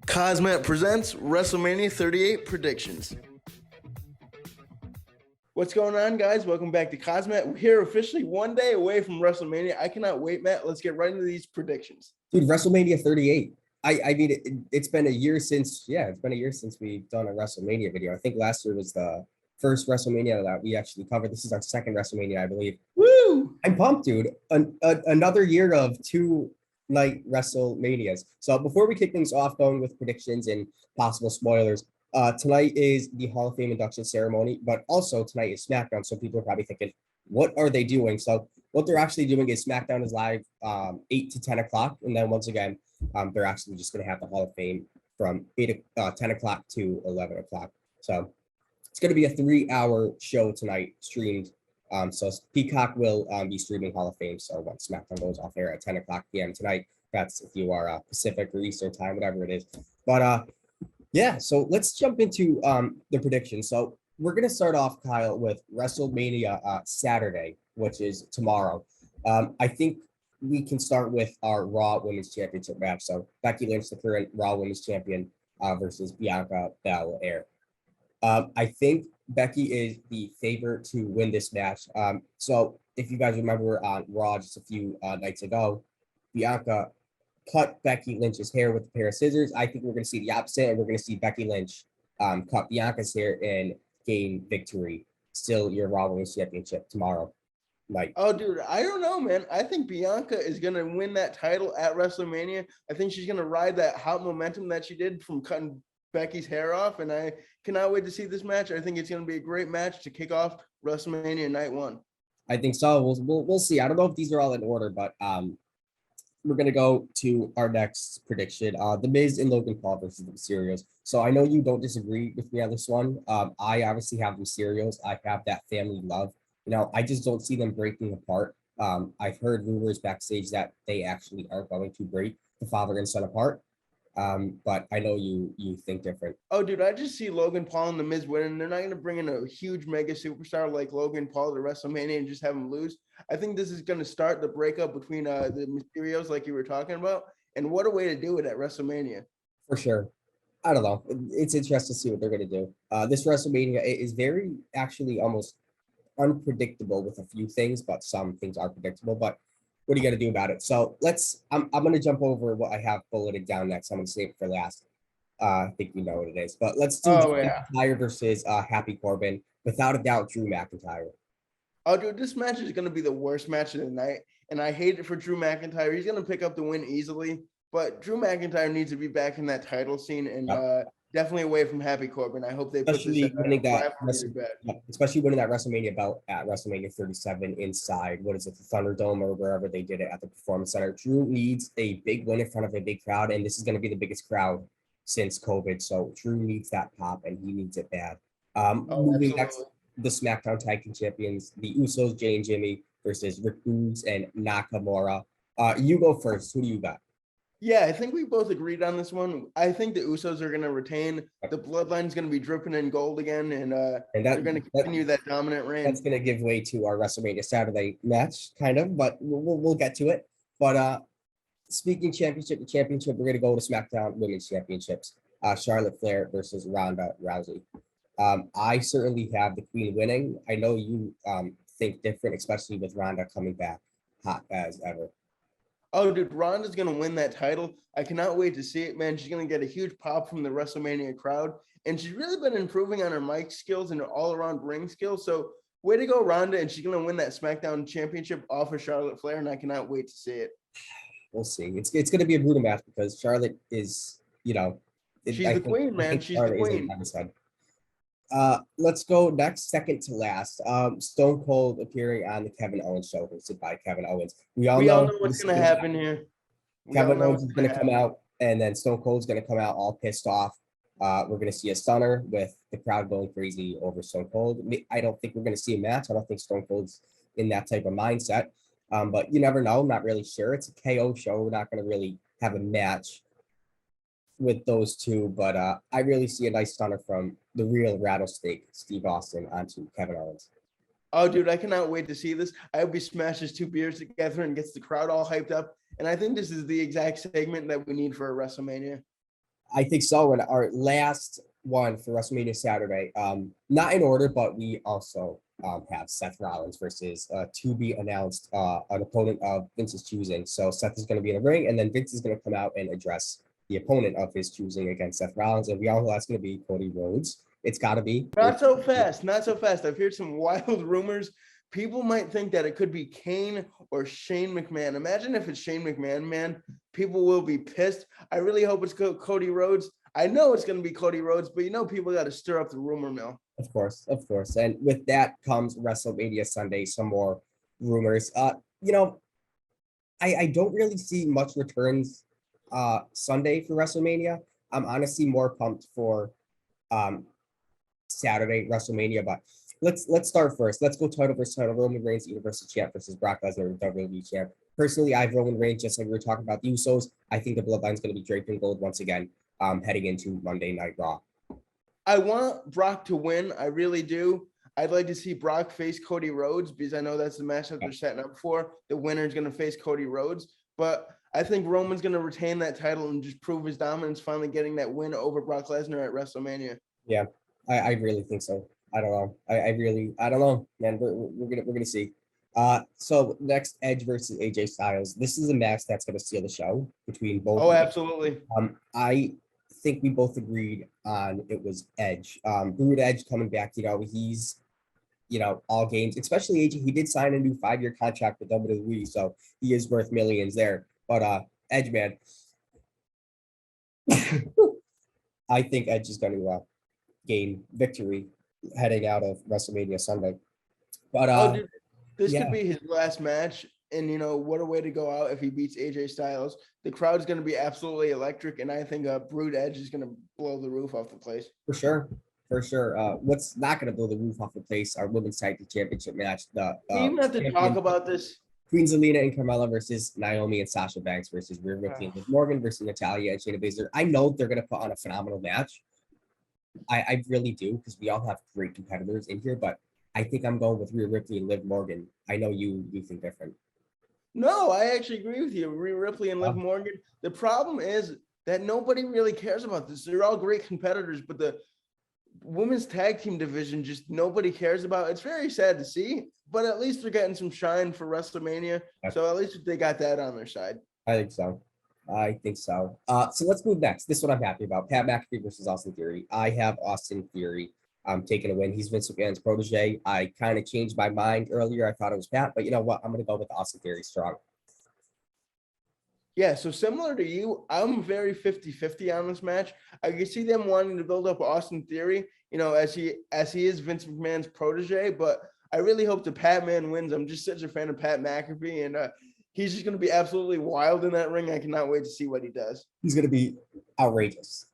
KozMatt presents WrestleMania 38 predictions. What's going on, guys? Welcome back to KozMatt. We're here officially one day away from WrestleMania. I cannot wait, Matt. Let's get right into these predictions. Dude, WrestleMania 38. I mean, it's been a year since we've done a WrestleMania video. I think last year was the first WrestleMania that we actually covered. This is our second WrestleMania, I believe. Woo! I'm pumped, dude. Another year of two-night WrestleManias. So before we kick things off, going with predictions and possible spoilers, tonight is the Hall of Fame induction ceremony, but also tonight is Smackdown. So people are probably thinking, what are they doing? So what they're actually doing is Smackdown is live 8 to 10 o'clock. And then once again, they're actually just going to have the Hall of Fame from 10 o'clock to 11 o'clock. So it's going to be a 3-hour show tonight streamed. So Peacock will be streaming Hall of Fame. So once SmackDown goes off air at 10 o'clock p.m. tonight, that's if you are Pacific or Eastern time, whatever it is. But yeah, so let's jump into the predictions. So we're going to start off, Kyle, with WrestleMania Saturday, which is tomorrow. I think we can start with our Raw Women's Championship match. So Becky Lynch, the current Raw Women's Champion, versus Bianca Belair. I think Becky is the favorite to win this match. So if you guys remember on Raw just a few nights ago, Bianca cut Becky Lynch's hair with a pair of scissors. I think we're going to see the opposite, and we're going to see Becky Lynch cut Bianca's hair and gain victory. Still your Raw Women's Championship tomorrow night. Oh, dude, I don't know, man. I think Bianca is going to win that title at WrestleMania. I think she's going to ride that hot momentum that she did from cutting Becky's hair off, and I cannot wait to see this match. I think it's going to be a great match to kick off WrestleMania Night 1. I think so. We'll see. I don't know if these are all in order, but we're going to go to our next prediction. The Miz and Logan Paul versus the Mysterios. So I know you don't disagree with me on this one. I obviously have the Mysterios. I have that family love. You know, I just don't see them breaking apart. I've heard rumors backstage that they actually aren't going to break the father and son apart. But I know you think different. Oh, dude, I just see Logan Paul and The Miz winning. They're not going to bring in a huge mega superstar like Logan Paul to WrestleMania and just have him lose. I think this is going to start the breakup between the Mysterios like you were talking about. And what a way to do it at WrestleMania. For sure. I don't know. It's interesting to see what they're going to do. This WrestleMania is very actually almost unpredictable with a few things, but some things are predictable. But what are you going to do about it? So I'm going to jump over what I have bulleted down next. I'm going to save it for last. I think you know what it is, but let's do McIntyre versus Happy Corbin. Without a doubt, Drew McIntyre. Oh, dude, this match is going to be the worst match of the night, and I hate it for Drew McIntyre. He's going to pick up the win easily, but Drew McIntyre needs to be back in that title scene and definitely away from Happy Corbin. I hope they especially winning that WrestleMania belt at WrestleMania 37 inside, what is it, the Thunderdome or wherever they did it at the Performance Center. Drew needs a big win in front of a big crowd, and this is going to be the biggest crowd since COVID. So Drew needs that pop, and he needs it bad. Moving next, the SmackDown Tag Team Champions, the Usos, Jay and Jimmy versus Rick Boogs and Nakamura. You go first. Who do you got? Yeah, I think we both agreed on this one. I think the Usos are going to retain. The bloodline is going to be dripping in gold again, and they're going to continue that dominant reign. That's going to give way to our WrestleMania Saturday match, kind of, but we'll get to it. But speaking championship to championship, we're going to go to SmackDown Women's Championships. Charlotte Flair versus Ronda Rousey. I certainly have the Queen winning. I know you think different, especially with Ronda coming back hot as ever. Oh, dude, Ronda's going to win that title. I cannot wait to see it, man. She's going to get a huge pop from the WrestleMania crowd. And she's really been improving on her mic skills and her all-around ring skills. So way to go, Ronda. And she's going to win that SmackDown championship off of Charlotte Flair, and I cannot wait to see it. We'll see. It's going to be a brutal match because Charlotte is, you know. She's the queen, man. She's the queen. Let's go next, second to last. Stone Cold appearing on the Kevin Owens show, hosted by Kevin Owens. We all know what's going to happen here. Kevin Owens is going to come out, and then Stone Cold's going to come out all pissed off. We're going to see a stunner with the crowd going crazy over Stone Cold. I don't think we're going to see a match. I don't think Stone Cold's in that type of mindset. But you never know. I'm not really sure. It's a KO show. We're not going to really have a match with those two, but I really see a nice stunner from the real rattlesnake, Steve Austin, onto Kevin Owens. Oh, dude, I cannot wait to see this. I hope he smashes two beers together and gets the crowd all hyped up. And I think this is the exact segment that we need for a WrestleMania. I think so. And our last one for WrestleMania Saturday, not in order, but we also have Seth Rollins versus to be announced an opponent of Vince's choosing. So Seth is going to be in the ring, and then Vince is going to come out and address the opponent of his choosing against Seth Rollins. And we all know that's going to be Cody Rhodes. It's got to be. Not so fast. Not so fast. I've heard some wild rumors. People might think that it could be Kane or Shane McMahon. Imagine if it's Shane McMahon, man. People will be pissed. I really hope it's Cody Rhodes. I know it's going to be Cody Rhodes, but people got to stir up the rumor mill. Of course, of course. And with that comes WrestleMania Sunday, some more rumors. I don't really see much returns Sunday for WrestleMania. I'm honestly more pumped for Saturday WrestleMania, but let's start first. Let's go title versus title. Roman Reigns, Universal Champ versus Brock Lesnar, WWE Champ. Personally, I have Roman Reigns, just like we were talking about the Usos. I think the Bloodline's going to be draped in gold once again, heading into Monday Night Raw. I want Brock to win. I really do. I'd like to see Brock face Cody Rhodes because I know that's the matchup they're setting up for. The winner is going to face Cody Rhodes, but I think Roman's going to retain that title and just prove his dominance, finally getting that win over Brock Lesnar at WrestleMania. Yeah, I really think so. I don't know. I don't know, man. We're gonna see. So next, Edge versus AJ Styles. This is a match that's gonna steal the show between both. Oh, absolutely. I think we both agreed on it was Edge. Brood Edge coming back. He's all games, especially AJ. He did sign a new 5-year contract with WWE, so he is worth millions there. But Edge, man, I think Edge is gonna gain victory heading out of WrestleMania Sunday. But dude, this could be his last match, and what a way to go out if he beats AJ Styles. The crowd's going to be absolutely electric, and I think Brood Edge is going to blow the roof off the place. For sure. What's not going to blow the roof off the place? Our women's tag team championship match. You even have to talk about this. Queen Zelina and Carmella versus Naomi and Sasha Banks versus Rhea Ripley and Liv Morgan versus Natalya and Shayna Baszler. I know they're going to put on a phenomenal match. I really do, because we all have great competitors in here, but I think I'm going with Rhea Ripley and Liv Morgan. I know you think different. No, I actually agree with you. Rhea Ripley and Liv Morgan. The problem is that nobody really cares about this. They're all great competitors, but the women's tag team division just nobody cares about. It's very sad to see, but at least they're getting some shine for WrestleMania. So at least they got that on their side. I think so. So let's move next. This is what I'm happy about. Pat McAfee versus Austin Theory. I have Austin Theory taking a win. He's Vince McMahon's protege. I kind of changed my mind earlier. I thought it was Pat, but you know what? I'm going to go with Austin Theory strong. Yeah, so similar to you, I'm very 50-50 on this match. I can see them wanting to build up Austin Theory, as he is Vince McMahon's protege, but I really hope the Pat Man wins. I'm just such a fan of Pat McAfee, and he's just going to be absolutely wild in that ring. I cannot wait to see what he does. He's going to be outrageous.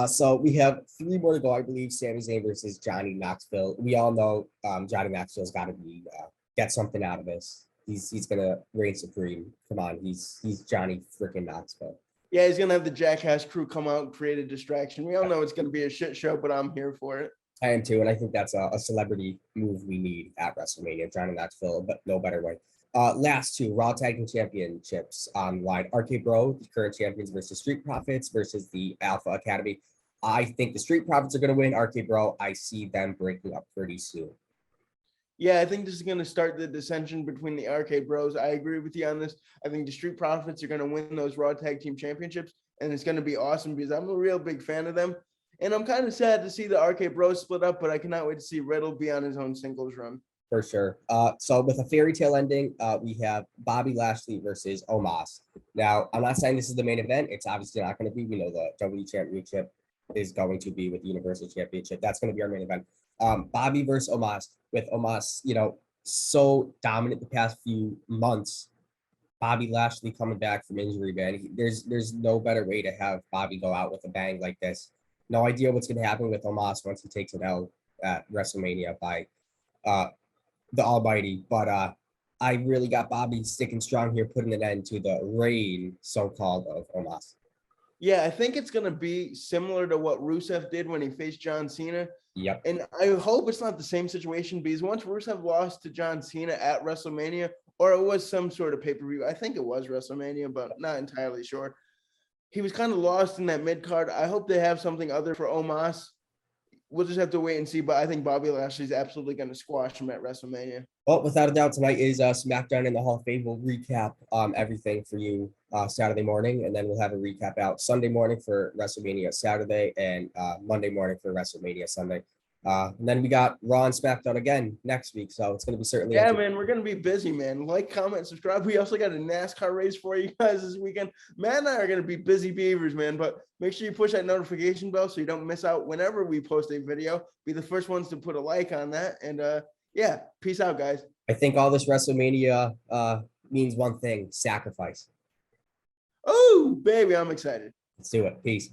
So we have 3 more to go, I believe. Sami Zayn versus Johnny Knoxville. We all know Johnny Knoxville's got to be get something out of this. He's going to reign supreme. Come on, he's Johnny freaking Knoxville. Yeah, he's going to have the Jackass crew come out and create a distraction. We all know it's going to be a shit show, but I'm here for it. I am too, and I think that's a celebrity move we need at WrestleMania. Johnny Knoxville, but no better way. Last 2 Raw Tag Team Championships on line. RK Bro, the current champions, versus Street Profits versus the Alpha Academy. I think the Street Profits are going to win. RK Bro, I see them breaking up pretty soon. Yeah, I think this is going to start the dissension between the RK Bros. I agree with you on this. I think the Street Profits are going to win those Raw Tag Team Championships, and it's going to be awesome because I'm a real big fan of them. And I'm kind of sad to see the RK Bros split up, but I cannot wait to see Riddle be on his own singles run. For sure. So with a fairy tale ending, we have Bobby Lashley versus Omas. Now, I'm not saying this is the main event. It's obviously not going to be. We know the WWE Championship is going to be with the Universal Championship. That's going to be our main event. Bobby versus Omas. With Omas, so dominant the past few months. Bobby Lashley coming back from injury, man. There's no better way to have Bobby go out with a bang like this. No idea what's going to happen with Omas once he takes it out at WrestleMania by the Almighty, but I really got Bobby sticking strong here, putting an end to the reign, so-called, of Omas. Yeah, I think it's going to be similar to what Rusev did when he faced John Cena. Yep. And I hope it's not the same situation because once Rusev lost to John Cena at WrestleMania, or it was some sort of pay-per-view, I think it was WrestleMania, but not entirely sure. he was kind of lost in that mid card. I hope they have something other for Omas. We'll just have to wait and see. But I think Bobby Lashley's absolutely going to squash him at WrestleMania. Well, without a doubt, tonight is Smackdown in the Hall of Fame. We'll recap everything for you Saturday morning, and then we'll have a recap out Sunday morning for WrestleMania Saturday and Monday morning for WrestleMania Sunday. And then we got Raw and SmackDown again next week, so it's going to be certainly. Yeah, man, we're going to be busy, man. Like, comment, subscribe. We also got a NASCAR race for you guys this weekend. Matt and I are going to be busy beavers, man, but make sure you push that notification bell so you don't miss out whenever we post a video. Be the first ones to put a like on that. And yeah, peace out, guys. I think all this WrestleMania means one thing: sacrifice. Oh, baby, I'm excited. Let's do it. Peace.